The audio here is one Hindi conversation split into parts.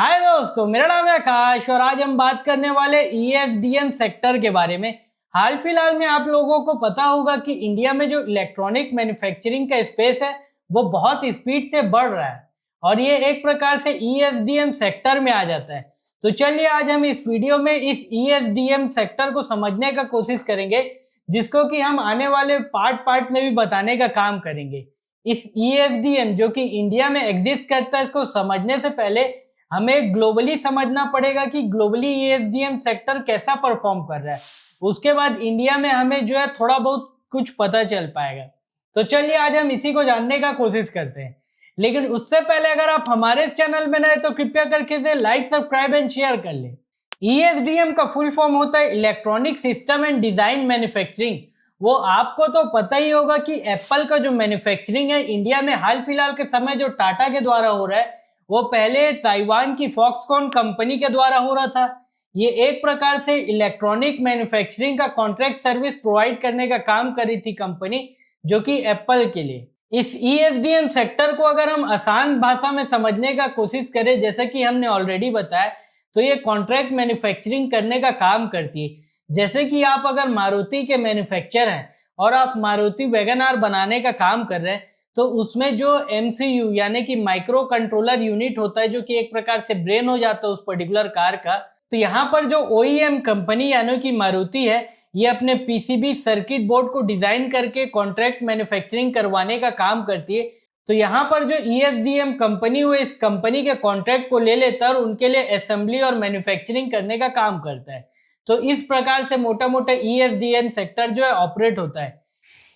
हाय दोस्तों, मेरा नाम है आकाश और आज हम बात करने वाले ESDM सेक्टर के बारे में। हाल फिलहाल में आप लोगों को पता होगा कि इंडिया में जो इलेक्ट्रॉनिक मैन्युफैक्चरिंग का स्पेस है वो बहुत स्पीड से बढ़ रहा है और ये एक प्रकार से ESDM सेक्टर में आ जाता है। तो चलिए आज हम इस वीडियो में इस ESDM सेक्टर को समझने का कोशिश करेंगे, जिसको कि हम आने वाले पार्ट में भी बताने का काम करेंगे। इस ESDM जो कि इंडिया में एग्जिस्ट करता है, इसको समझने से पहले हमें ग्लोबली समझना पड़ेगा कि ग्लोबली ESDM सेक्टर कैसा परफॉर्म कर रहा है। उसके बाद इंडिया में हमें जो है थोड़ा बहुत कुछ पता चल पाएगा। तो चलिए आज हम इसी को जानने का कोशिश करते हैं। लेकिन उससे पहले अगर आप हमारे चैनल में नए तो कृपया करके इसे लाइक, सब्सक्राइब एंड शेयर कर लें। ESDM का फुल फॉर्म होता है electronic system and design manufacturing. वो आपको तो पता ही होगा कि एप्पल का जो मैन्युफैक्चरिंग है इंडिया में हाल फिलहाल के समय जो टाटा के द्वारा हो रहा है, वो पहले ताइवान की फॉक्सकॉन कंपनी के द्वारा हो रहा था। ये एक प्रकार से इलेक्ट्रॉनिक मैन्युफैक्चरिंग का कॉन्ट्रैक्ट सर्विस प्रोवाइड करने का काम कर रही थी कंपनी, जो कि एप्पल के लिए। इस ESDM सेक्टर को अगर हम आसान भाषा में समझने का कोशिश करें, जैसे कि हमने ऑलरेडी बताया, तो ये कॉन्ट्रैक्ट मैन्युफैक्चरिंग करने का काम करती है। जैसे कि आप अगर मारुति के मैन्युफैक्चर हैं और आप मारुति वैगन आर बनाने का काम कर रहे हैं, तो उसमें जो MCU यानी कि माइक्रो कंट्रोलर यूनिट होता है, जो कि एक प्रकार से ब्रेन हो जाता है उस पर्टिकुलर कार का, तो यहाँ पर जो OEM कंपनी यानी कि मारुति है, ये अपने PCB सर्किट बोर्ड को डिजाइन करके कॉन्ट्रैक्ट मैन्युफैक्चरिंग करवाने का काम करती है। तो यहाँ पर जो ESDM कंपनी हुई, इस कंपनी के कॉन्ट्रैक्ट को ले लेता है और उनके लिए असेंबली और मैन्युफैक्चरिंग करने का काम करता है। तो इस प्रकार से मोटा मोटा ESDM सेक्टर जो है ऑपरेट होता है।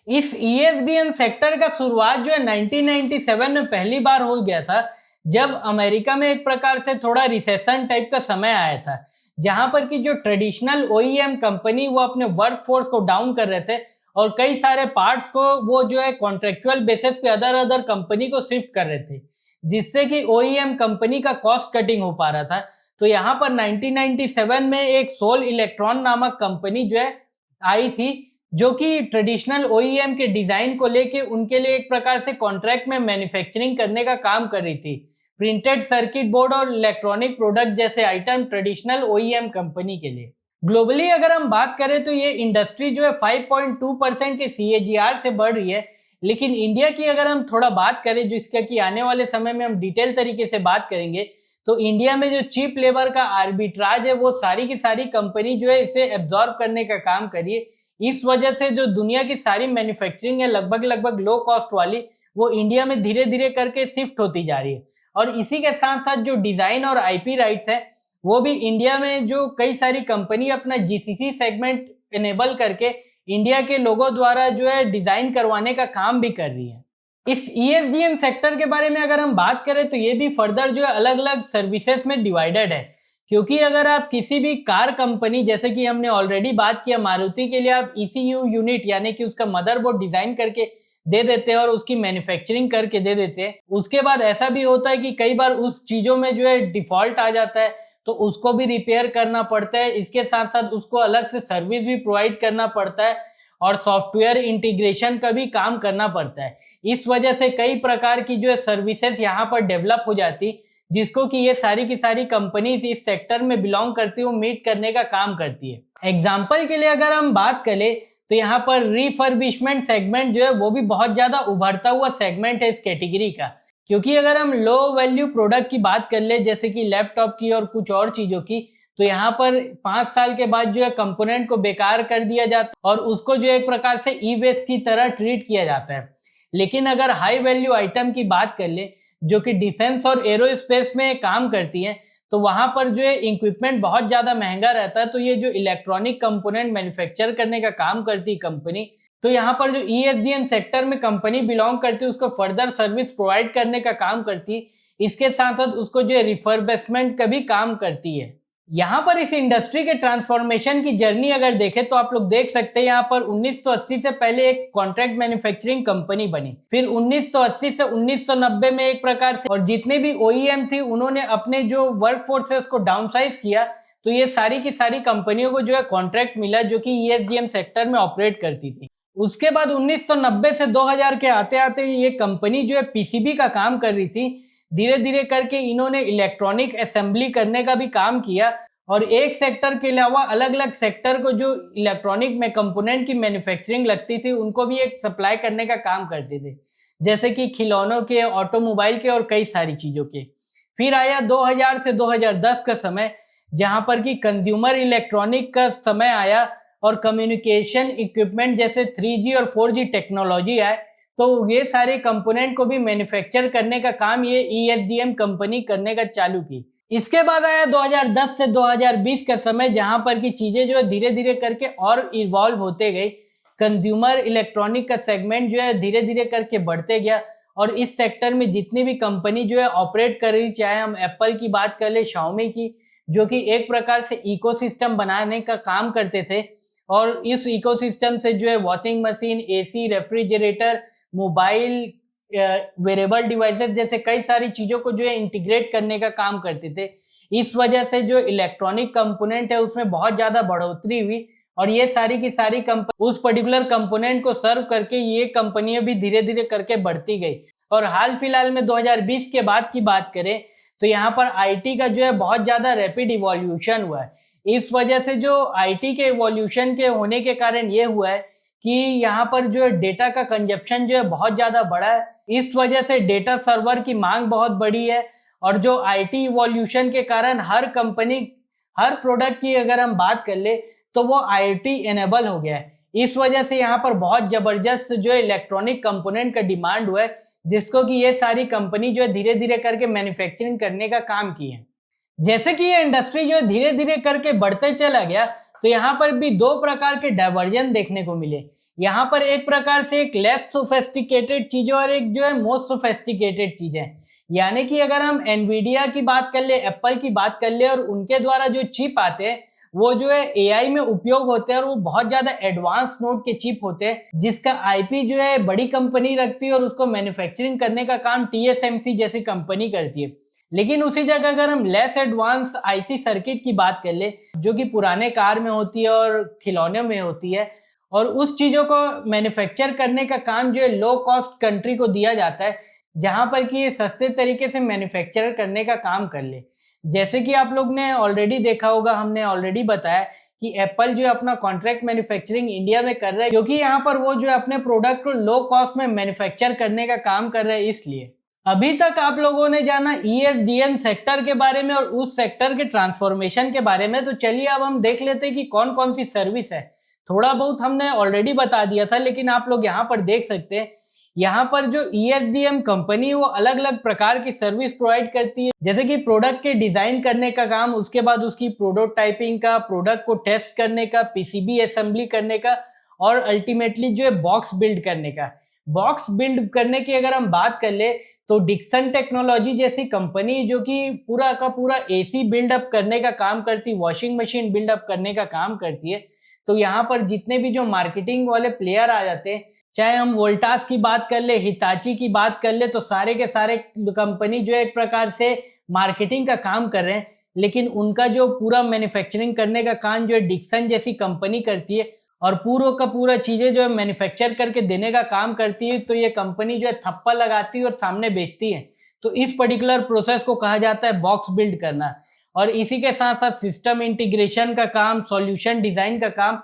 इस ESDM सेक्टर का शुरुआत जो है 1997 में पहली बार हो गया था, जब अमेरिका में एक प्रकार से थोड़ा रिसेशन टाइप का समय आया था, जहां पर कि जो ट्रेडिशनल OEM कंपनी वो अपने वर्कफोर्स को डाउन कर रहे थे और कई सारे पार्ट्स को वो जो है कॉन्ट्रेक्चुअल बेसिस पे अदर कंपनी को शिफ्ट कर रहे थे, जिससे कि OEM कंपनी का कॉस्ट कटिंग हो पा रहा था। तो यहाँ पर 1997 में एक सोल इलेक्ट्रॉन नामक कंपनी जो है आई थी, जो कि ट्रेडिशनल OEM के डिजाइन को लेके उनके लिए एक प्रकार से कॉन्ट्रैक्ट में मैन्युफैक्चरिंग करने का काम कर रही थी। प्रिंटेड सर्किट बोर्ड और इलेक्ट्रॉनिक प्रोडक्ट जैसे आइटम ट्रेडिशनल OEM कंपनी के लिए। ग्लोबली अगर हम बात करें तो ये इंडस्ट्री जो है 5.2% के CAGR से बढ़ रही है। लेकिन इंडिया की अगर हम थोड़ा बात करें, जिसका कि आने वाले समय में हम डिटेल तरीके से बात करेंगे, तो इंडिया में जो चीप लेबर का आर्बिट्राज है, वो सारी की सारी कंपनी जो है इसे एब्जॉर्ब करने का काम करिए। इस वजह से जो दुनिया की सारी मैन्युफैक्चरिंग है लगभग लो कॉस्ट वाली, वो इंडिया में धीरे धीरे करके शिफ्ट होती जा रही है। और इसी के साथ साथ जो डिजाइन और IP राइट्स है, वो भी इंडिया में जो कई सारी कंपनी अपना GCC सेगमेंट इनेबल करके इंडिया के लोगों द्वारा जो है डिजाइन करवाने का काम भी कर रही है। इस ESDM सेक्टर के बारे में अगर हम बात करें तो ये भी फर्दर जो है अलग अलग सर्विसेज में डिवाइडेड है। क्योंकि अगर आप किसी भी कार कंपनी, जैसे कि हमने ऑलरेडी बात किया, मारुति के लिए आप ECU यूनिट यानी कि उसका मदरबोर्ड डिजाइन करके दे देते हैं और उसकी मैन्युफैक्चरिंग करके दे देते हैं। उसके बाद ऐसा भी होता है कि कई बार उस चीजों में जो है डिफॉल्ट आ जाता है, तो उसको भी रिपेयर करना पड़ता है। इसके साथ साथ उसको अलग से सर्विस भी प्रोवाइड करना पड़ता है और सॉफ्टवेयर इंटीग्रेशन का भी काम करना पड़ता है। इस वजह से कई प्रकार की जो है सर्विसेज यहाँ पर डेवलप हो जाती, जिसको कि ये सारी की सारी कंपनीज इस सेक्टर में बिलोंग करती है, वो मीट करने का काम करती है। एग्जाम्पल के लिए अगर हम बात करें तो यहाँ पर रिफर्बिशमेंट सेगमेंट जो है वो भी बहुत ज्यादा उभरता हुआ सेगमेंट है इस कैटेगरी का। क्योंकि अगर हम लो वैल्यू प्रोडक्ट की बात कर ले, जैसे कि लैपटॉप की और कुछ और चीजों की, तो यहाँ पर 5 साल के बाद जो है कंपोनेंट को बेकार कर दिया जाता है और उसको जो एक प्रकार से ई-वेस्ट की तरह ट्रीट किया जाता है। लेकिन अगर हाई वैल्यू आइटम की बात कर ले, जो कि डिफेंस और एरोस्पेस में काम करती है, तो वहां पर जो है इक्विपमेंट बहुत ज्यादा महंगा रहता है। तो ये जो इलेक्ट्रॉनिक कंपोनेंट मैन्युफैक्चर करने का काम करती है कंपनी, तो यहाँ पर जो ESDM सेक्टर में कंपनी बिलोंग करती है, उसको फर्दर सर्विस प्रोवाइड करने का काम करती है। इसके साथ साथ उसको जो है रिफर्बिशमेंट का भी काम करती है। यहाँ पर इस इंडस्ट्री के ट्रांसफॉर्मेशन की जर्नी अगर देखें तो आप लोग देख सकते हैं, यहाँ पर 1980 से पहले एक कॉन्ट्रैक्ट मैन्युफैक्चरिंग कंपनी बनी, फिर 1980 से 1990 में एक प्रकार से, और जितने भी OEM थी उन्होंने अपने जो वर्क फोर्सेस को डाउनसाइज किया, तो ये सारी की सारी कंपनियों को जो है कॉन्ट्रैक्ट मिला, जो कि ESDM सेक्टर में ऑपरेट करती थी। उसके बाद 1990 से 2000 के आते आते ये कंपनी जो है PCB का काम कर रही थी, धीरे धीरे करके इन्होंने इलेक्ट्रॉनिक असेंबली करने का भी काम किया और एक सेक्टर के अलावा अलग अलग सेक्टर को जो इलेक्ट्रॉनिक में कंपोनेंट की मैन्युफैक्चरिंग लगती थी उनको भी एक सप्लाई करने का काम करते थे, जैसे कि खिलौनों के, ऑटोमोबाइल के और कई सारी चीज़ों के। फिर आया 2000 से 2010 का समय, जहां पर कि कंज्यूमर इलेक्ट्रॉनिक का समय आया और कम्युनिकेशन इक्विपमेंट जैसे 3G और 4G टेक्नोलॉजी आए, तो ये सारे कंपोनेंट को भी मैन्युफैक्चर करने का काम ये ESDM कंपनी करने का चालू की। इसके बाद आया 2010 से 2020 का समय, जहां पर की चीजें जो है धीरे धीरे करके और इवॉल्व होते गई। कंज्यूमर इलेक्ट्रॉनिक का सेगमेंट जो है धीरे धीरे करके बढ़ते गया और इस सेक्टर में जितनी भी कंपनी जो है ऑपरेट कर रही, चाहे हम एप्पल की बात कर ले, शाओमी की, जो कि एक प्रकार से इकोसिस्टम बनाने का काम करते थे और इस इकोसिस्टम से जो है washing machine, AC, refrigerator, mobile, wearable devices जैसे कई सारी चीजों को जो है इंटीग्रेट करने का काम करते थे। इस वजह से जो इलेक्ट्रॉनिक कंपोनेंट है उसमें बहुत ज्यादा बढ़ोतरी हुई और ये सारी की सारी कंपनी उस पर्टिकुलर कंपोनेंट को सर्व करके ये कंपनियां भी धीरे धीरे करके बढ़ती गई। और हाल फिलहाल में 2020 के बाद की बात करें तो यहाँ पर IT का जो है बहुत ज्यादा रैपिड इवोल्यूशन हुआ है। इस वजह से जो IT के इवोल्यूशन के होने के कारण ये हुआ है कि यहाँ पर जो है डेटा का कंजप्शन जो है बहुत ज्यादा बढ़ा है। इस वजह से डेटा सर्वर की मांग बहुत बढ़ी है और जो IT इवोल्यूशन के कारण हर कंपनी, हर प्रोडक्ट की अगर हम बात कर ले तो वो IT एनेबल हो गया है। इस वजह से यहाँ पर बहुत जबरदस्त जो है इलेक्ट्रॉनिक कंपोनेंट का डिमांड हुआ है, जिसको कि ये सारी कंपनी जो है धीरे धीरे करके मैन्युफैक्चरिंग करने का काम की है। जैसे कि ये इंडस्ट्री जो धीरे धीरे करके बढ़ते चला गया तो यहाँ पर भी दो प्रकार के डाइवर्जन देखने को मिले। यहाँ पर एक प्रकार से एक लेस सोफेस्टिकेटेड चीजें और एक जो है मोस्ट सोफेस्टिकेटेड चीजें, यानी कि अगर हम एनवीडिया की बात कर ले, एप्पल की बात कर ले और उनके द्वारा जो चिप आते हैं वो जो है AI में उपयोग होते हैं और वो बहुत ज्यादा एडवांस नोड के चिप होते हैं, जिसका IP जो है बड़ी कंपनी रखती है और उसको मैन्युफैक्चरिंग करने का काम TSMC जैसी कंपनी करती है। लेकिन उसी जगह अगर हम लेस एडवांस IC सर्किट की बात कर ले, जो कि पुराने कार में होती है और खिलौने में होती है, और उस चीजों को मैन्युफैक्चर करने का काम जो है लो कॉस्ट कंट्री को दिया जाता है, जहां पर कि ये सस्ते तरीके से मैन्युफैक्चर करने का काम कर ले। जैसे कि आप लोग ने ऑलरेडी देखा होगा, हमने ऑलरेडी बताया कि एप्पल जो है अपना कॉन्ट्रैक्ट मैन्युफैक्चरिंग इंडिया में कर रहा है, क्योंकि यहाँ पर वो जो है अपने प्रोडक्ट को लो कॉस्ट में मैन्युफैक्चर करने का काम कर रहे हैं। इसलिए अभी तक आप लोगों ने जाना ESDM सेक्टर के बारे में और उस सेक्टर के ट्रांसफॉर्मेशन के बारे में। तो चलिए अब हम देख लेते हैं कि कौन कौन सी सर्विस है। थोड़ा बहुत हमने ऑलरेडी बता दिया था, लेकिन आप लोग यहाँ पर देख सकते हैं, यहाँ पर जो ESDM कंपनी वो अलग अलग प्रकार की सर्विस प्रोवाइड करती है, जैसे कि प्रोडक्ट के डिजाइन करने का काम, उसके बाद उसकी प्रोटोटाइपिंग का, प्रोडक्ट को टेस्ट करने का, PCB असेंबली करने का और अल्टीमेटली जो है बॉक्स बिल्ड करने का। बॉक्स बिल्ड करने की अगर हम बात कर ले तो डिक्सन टेक्नोलॉजी जैसी कंपनी जो कि पूरा का पूरा AC बिल्डअप करने का काम करती, वॉशिंग मशीन बिल्डअप करने का काम करती है। तो यहाँ पर जितने भी जो मार्केटिंग वाले प्लेयर आ जाते हैं, चाहे हम वोल्टास की बात कर ले, हिताची की बात कर ले, तो सारे के सारे कंपनी जो है एक प्रकार से मार्केटिंग का काम कर रहे हैं, लेकिन उनका जो पूरा मैन्युफैक्चरिंग करने का काम जो है डिक्सन जैसी कंपनी करती है और पूरा का पूरा चीजें जो है मैन्युफैक्चर करके देने का काम करती है। तो ये कंपनी जो है थप्पा लगाती है और सामने बेचती है। तो इस पर्टिकुलर प्रोसेस को कहा जाता है बॉक्स बिल्ड करना। और इसी के साथ साथ सिस्टम इंटीग्रेशन का काम, सॉल्यूशन डिजाइन का काम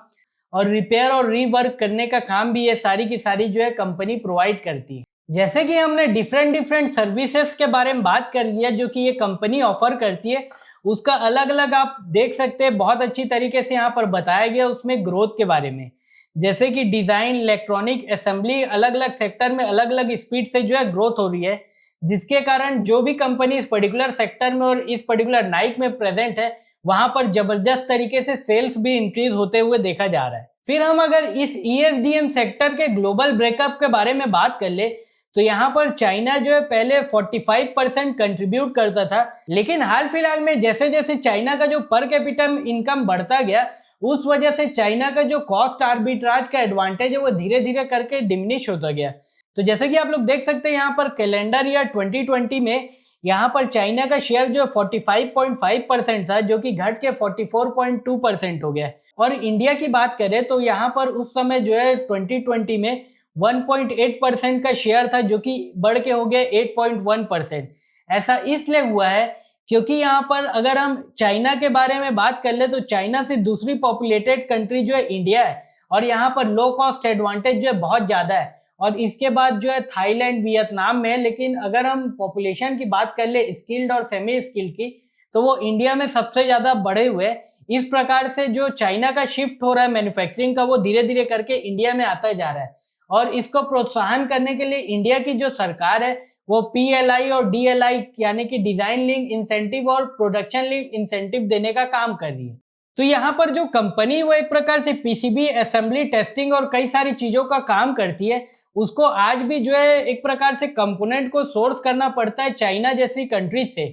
और रिपेयर और रीवर्क करने का काम भी ये सारी की सारी जो है कंपनी प्रोवाइड करती है। जैसे कि हमने डिफरेंट सर्विसेज के बारे में बात कर दिया जो कि ये कंपनी ऑफर करती है, उसका अलग अलग आप देख सकते हैं, बहुत अच्छी तरीके से यहाँ पर बताया गया उसमें ग्रोथ के बारे में। जैसे कि डिजाइन, इलेक्ट्रॉनिक असेंबली, अलग अलग सेक्टर में अलग अलग स्पीड से जो है ग्रोथ हो रही है, जिसके कारण जो भी कंपनी इस पर्टिकुलर सेक्टर में और इस पर्टिकुलर नाइक में प्रेजेंट है, वहां पर जबरदस्त तरीके से सेल्स भी इंक्रीज होते हुए देखा जा रहा है। फिर हम अगर इस ESDM सेक्टर के ग्लोबल ब्रेकअप के बारे में बात कर ले तो यहाँ पर चाइना जो है पहले 45% कंट्रीब्यूट करता था, लेकिन हाल फिलहाल में जैसे जैसे चाइना का जो पर कैपिटा इनकम बढ़ता गया, उस वजह से चाइना का जो कॉस्ट आर्बिट्राज का एडवांटेज है वो धीरे धीरे करके डिमिनिश होता गया। तो जैसे कि आप लोग देख सकते हैं यहाँ पर कैलेंडर ईयर 2020 में यहाँ पर चाइना का शेयर जो 45.5% था, जो कि घट के 44.2% हो गया। और इंडिया की बात करें तो यहाँ पर उस समय जो है 2020 में 1.8% का शेयर था, जो कि बढ़ के हो गया 8.1%। ऐसा इसलिए हुआ है क्योंकि यहाँ पर अगर हम चाइना के बारे में बात कर ले तो चाइना से दूसरी पॉपुलेटेड कंट्री जो है इंडिया है, और यहाँ पर लो कॉस्ट एडवांटेज जो है बहुत ज्यादा है, और इसके बाद जो है थाईलैंड वियतनाम में है। लेकिन अगर हम पॉपुलेशन की बात कर ले स्किल्ड और सेमी स्किल्ड की, तो वो इंडिया में सबसे ज्यादा बढ़े हुए हैं। इस प्रकार से जो चाइना का शिफ्ट हो रहा है मैन्युफैक्चरिंग का, वो धीरे धीरे करके इंडिया में आता जा रहा है, और इसको प्रोत्साहन करने के लिए इंडिया की जो सरकार है वो PLI और DLI यानी कि डिजाइन लिंक इंसेंटिव और प्रोडक्शन लिंक इंसेंटिव देने का काम कर रही है। तो यहाँ पर जो कंपनी वो एक प्रकार से PCB असेंबली टेस्टिंग और कई सारी चीजों का काम करती है, उसको आज भी जो है एक प्रकार से कंपोनेंट को सोर्स करना पड़ता है चाइना जैसी कंट्रीज से,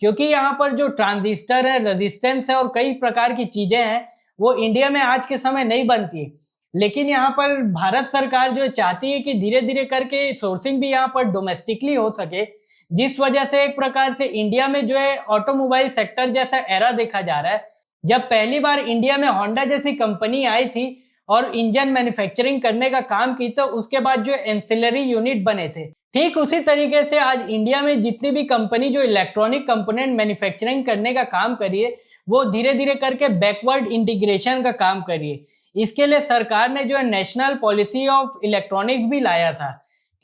क्योंकि यहाँ पर जो ट्रांजिस्टर है, रेजिस्टेंस है और कई प्रकार की चीजें हैं वो इंडिया में आज के समय नहीं बनती है। लेकिन यहाँ पर भारत सरकार जो चाहती है कि धीरे धीरे करके सोर्सिंग भी यहाँ पर डोमेस्टिकली हो सके, जिस वजह से एक प्रकार से इंडिया में जो है ऑटोमोबाइल सेक्टर जैसा एरा देखा जा रहा है। जब पहली बार इंडिया में होंडा जैसी कंपनी आई थी और इंजन मैन्युफैक्चरिंग करने का काम की, तो उसके बाद जो एंसिलरी यूनिट बने थे। ठीक उसी तरीके से आज इंडिया में जितनी भी कंपनी जो इलेक्ट्रॉनिक कंपोनेंट मैन्युफैक्चरिंग करने का काम करी है, वो धीरे धीरे करके बैकवर्ड इंटीग्रेशन का काम करी है। इसके लिए सरकार ने जो है नेशनल पॉलिसी ऑफ इलेक्ट्रॉनिक्स भी लाया था,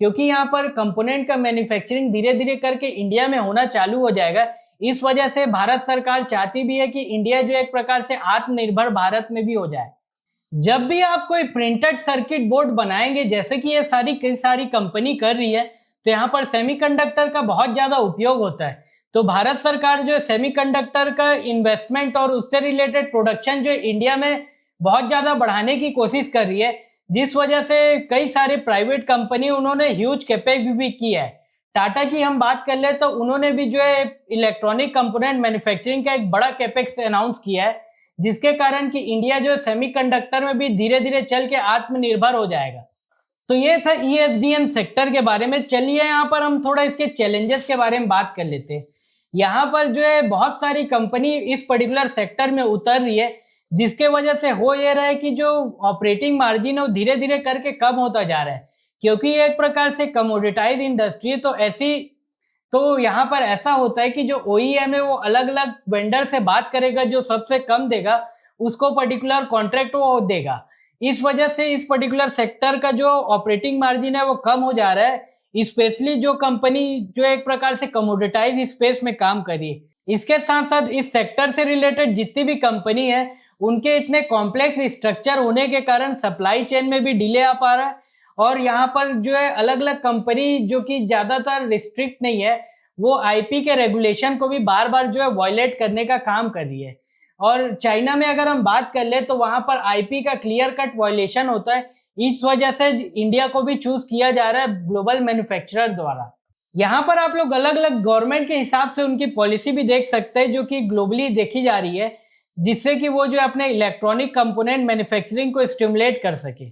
क्योंकि यहाँ पर कंपोनेंट का मैन्युफैक्चरिंग धीरे धीरे करके इंडिया में होना चालू हो जाएगा। इस वजह से भारत सरकार चाहती भी है कि इंडिया जो एक प्रकार से आत्मनिर्भर भारत में भी हो जाए। जब भी आप कोई प्रिंटेड सर्किट बोर्ड बनाएंगे, जैसे कि ये कई सारी कंपनी कर रही है, तो यहाँ पर सेमीकंडक्टर का बहुत ज्यादा उपयोग होता है। तो भारत सरकार जो है सेमीकंडक्टर का इन्वेस्टमेंट और उससे रिलेटेड प्रोडक्शन जो इंडिया में बहुत ज्यादा बढ़ाने की कोशिश कर रही है, जिस वजह से कई सारे प्राइवेट कंपनी उन्होंने ह्यूज कैपेक्स भी किया है। टाटा की हम बात कर ले तो उन्होंने भी जो है इलेक्ट्रॉनिक कंपोनेंट मैन्युफैक्चरिंग का एक बड़ा कैपेक्स अनाउंस किया है, जिसके कारण कि इंडिया जो है सेमीकंडक्टर में भी धीरे धीरे चल के आत्मनिर्भर हो जाएगा। तो ये था ESDM सेक्टर के बारे में। चलिए यहाँ पर हम थोड़ा इसके चैलेंजेस के बारे में बात कर लेते हैं। यहाँ पर जो है बहुत सारी कंपनी इस पर्टिकुलर सेक्टर में उतर रही है, जिसके वजह से हो ये रहा है कि जो ऑपरेटिंग मार्जिन है वो धीरे धीरे करके कम होता जा रहा है, क्योंकि एक प्रकार से कमोडिटाइज इंडस्ट्री है। तो यहाँ पर ऐसा होता है कि जो OEM है वो अलग अलग वेंडर से बात करेगा, जो सबसे कम देगा उसको पर्टिकुलर कॉन्ट्रैक्ट वो देगा। इस वजह से इस पर्टिकुलर सेक्टर का जो ऑपरेटिंग मार्जिन है वो कम हो जा रहा है, स्पेशली जो कंपनी जो एक प्रकार से कमोडिटाइज स्पेस में काम कर रही है। इसके साथ साथ इस सेक्टर से रिलेटेड जितनी भी कंपनी है उनके इतने कॉम्प्लेक्स स्ट्रक्चर होने के कारण सप्लाई चेन में भी डिले आ पा रहा है, और यहाँ पर जो है अलग अलग कंपनी जो कि ज्यादातर रिस्ट्रिक्ट नहीं है, वो IP के रेगुलेशन को भी बार बार जो है वायलेट करने का काम कर रही है। और चाइना में अगर हम बात कर ले तो वहां पर IP का क्लियर कट वायलेशन होता है। इस वजह से इंडिया को भी चूज किया जा रहा है ग्लोबल मैन्युफैक्चरर द्वारा। यहाँ पर आप लोग अलग अलग गवर्नमेंट के हिसाब से उनकी पॉलिसी भी देख सकते हैं, जो कि ग्लोबली देखी जा रही है, जिससे कि वो जो अपने इलेक्ट्रॉनिक कंपोनेंट मैन्युफैक्चरिंग को स्टिमुलेट कर सके।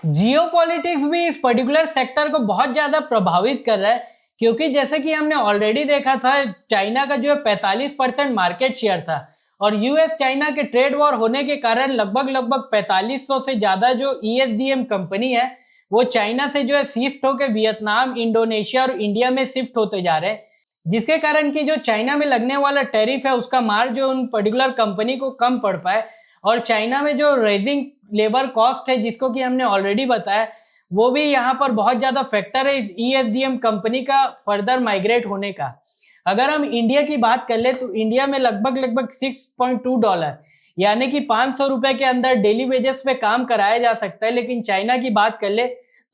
जियोपॉलिटिक्स भी इस पर्टिकुलर सेक्टर को बहुत ज्यादा प्रभावित कर रहा है, क्योंकि जैसे कि हमने ऑलरेडी देखा था चाइना का जो है 45% मार्केट शेयर था, और US चाइना के ट्रेड वॉर होने के कारण लगभग 4500 से ज्यादा जो ESDM कंपनी है वो चाइना से जो है शिफ्ट होकर वियतनाम, इंडोनेशिया और इंडिया में शिफ्ट होते जा रहे हैं, जिसके कारण कि जो चाइना में लगने वाला टैरिफ है उसका मार जो उन पर्टिकुलर कंपनी को कम पड़ पाए। और चाइना में जो रेजिंग लेबर कॉस्ट है, जिसको कि हमने ऑलरेडी बताया, वो भी यहाँ पर बहुत ज्यादा फैक्टर है ESDM कंपनी का फर्दर माइग्रेट होने का। अगर हम इंडिया की बात कर ले तो इंडिया में लगभग $6.2 यानी कि 500 रुपए के अंदर डेली वेजेस पे काम कराया जा सकता है। लेकिन चाइना की बात कर ले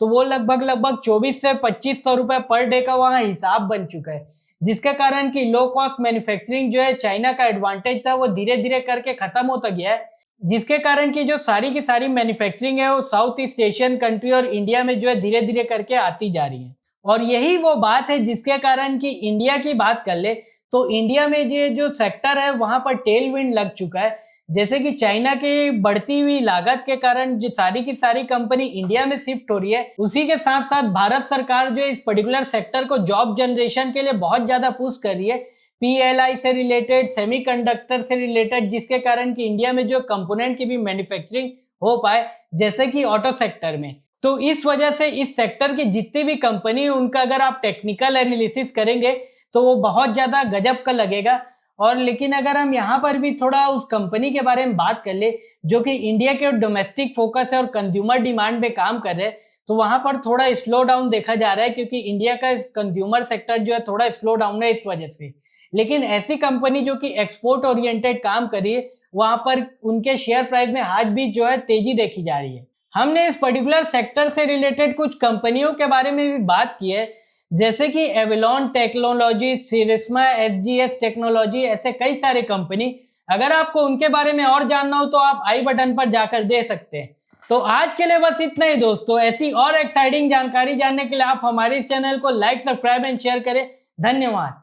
तो वो लगभग 2400 से 2500 रुपए पर डे का वहाँ हिसाब बन चुका है, जिसके कारण कि लो कॉस्ट मैन्युफैक्चरिंग जो है चाइना का एडवांटेज था वो धीरे धीरे करके खत्म होता गया है, जिसके कारण की जो सारी की सारी मैन्युफैक्चरिंग है वो साउथ ईस्ट एशियन कंट्री और इंडिया में जो है धीरे धीरे करके आती जा रही है। और यही वो बात है जिसके कारण कि इंडिया की बात कर ले तो इंडिया में ये जो सेक्टर है वहां पर टेल विंड लग चुका है, जैसे कि चाइना की बढ़ती हुई लागत के कारण जो सारी की सारी कंपनी इंडिया में शिफ्ट हो रही है। उसी के साथ साथ भारत सरकार जो इस पर्टिकुलर सेक्टर को जॉब जनरेशन के लिए बहुत ज्यादा पुश कर रही है, PLI से रिलेटेड, सेमीकंडक्टर से रिलेटेड, जिसके कारण कि इंडिया में जो कंपोनेंट की भी मैन्युफैक्चरिंग हो पाए, जैसे कि ऑटो सेक्टर में। तो इस वजह से इस सेक्टर की जितनी भी कंपनी उनका अगर आप टेक्निकल एनालिसिस करेंगे तो वो बहुत ज़्यादा गजब का लगेगा। और लेकिन अगर हम यहाँ पर भी थोड़ा उस कंपनी के बारे में बात कर ले जो कि इंडिया के डोमेस्टिक फोकस है और कंज्यूमर डिमांड पे काम कर रहे हैं, तो वहां पर थोड़ा स्लो डाउन देखा जा रहा है क्योंकि इंडिया का कंज्यूमर सेक्टर जो है थोड़ा स्लो डाउन है इस वजह से। लेकिन ऐसी कंपनी जो कि एक्सपोर्ट ओरिएंटेड काम कर रही है, वहां पर उनके शेयर प्राइस में आज भी जो है तेजी देखी जा रही है। हमने इस पर्टिकुलर सेक्टर से रिलेटेड कुछ कंपनियों के बारे में भी बात की है, जैसे कि एवलॉन टेक्नोलॉजी, सिरिस्मा, एसजीएस टेक्नोलॉजी, ऐसे कई सारे कंपनी। अगर आपको उनके बारे में और जानना हो तो आप आई बटन पर जाकर दे सकते हैं। तो आज के लिए बस इतना ही दोस्तों। ऐसी और एक्साइटिंग जानकारी जानने के लिए आप हमारे इस चैनल को लाइक, सब्सक्राइब एंड शेयर करें। धन्यवाद।